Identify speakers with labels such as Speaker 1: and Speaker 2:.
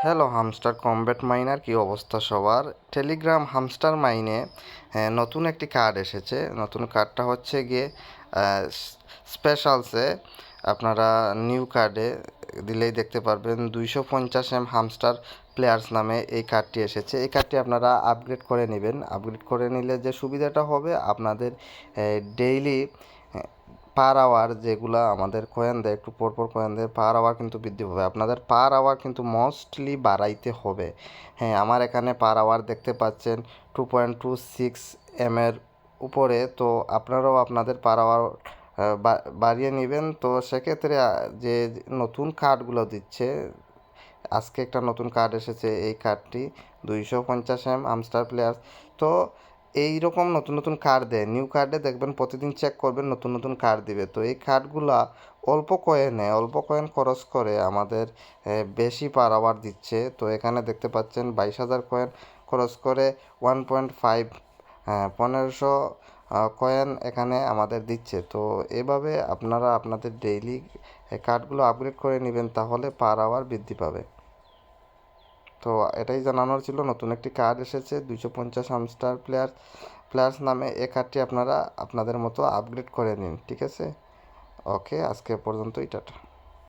Speaker 1: Hello hamster combat minor, কি অবস্থা সবার? টেলিগ্রাম হামস্টার মাইনে নতুন একটি কার্ড এসেছে। নতুন কার্ডটা হচ্ছে গিয়ে স্পেশালসে আপনারা নিউ কার্ডে দিলেই দেখতে পারবেন 250 হামস্টার প্লেয়ার্স নামে এই কার্ডটি এসেছে। এই কার্ডটি আপনারা আপগ্রেড করে নেবেন। আপগ্রেড করে নিলে যে সুবিধাটা হবে, আপনাদের ডেইলি পার আওয়ার যেগুলো আমাদের কয়েন দেয়, একটু পরপর কয়েন দেয়, পার আওয়ার কিন্তু বৃদ্ধি হবে। আপনাদের পার আওয়ার কিন্তু মোস্টলি বাড়াইতে হবে। হ্যাঁ, আমার এখানে পার আওয়ার দেখতে পাচ্ছেন 2.26 এর উপরে। তো আপনারাও আপনাদের পার আওয়ার বাড়িয়ে নেবেন। তো সেক্ষেত্রে যে নতুন কার্ডগুলো দিচ্ছে, আজকে একটা নতুন কার্ড এসেছে। এই কার্ডটি 250 হামস্টার প্লেয়ার্স। তো এই রকম নতুন নতুন কার্ড দেয়। নিউ কার্ডে দেখবেন প্রতিদিন চেক করবেন নতুন নতুন কার্ড দিবে। তো এই কার্ডগুলা অল্প কয়েন খরচ করে আমাদের বেশি পার আওয়ার দিচ্ছে। তো এখানে দেখতে পাচ্ছেন 22,000 কয়েন খরচ করে 1.5 1500 কয়েন এখানে আমাদের দিচ্ছে। তো এভাবে আপনারা আপনাদের ডেইলি কার্ডগুলো আপগ্রেড করে নেবেন, তাহলে পার আওয়ার বৃদ্ধি পাবে। তো এটাই জানানোর ছিল। নতুন একটি কার্ড এসেছে 250 হামস্টার প্লেয়ার্স নামে। এই কার্ডটি আপনারা আপনাদের মতো আপগ্রেড করে নিন, ঠিক আছে? ওকে, আজকে পর্যন্তই, টাটা।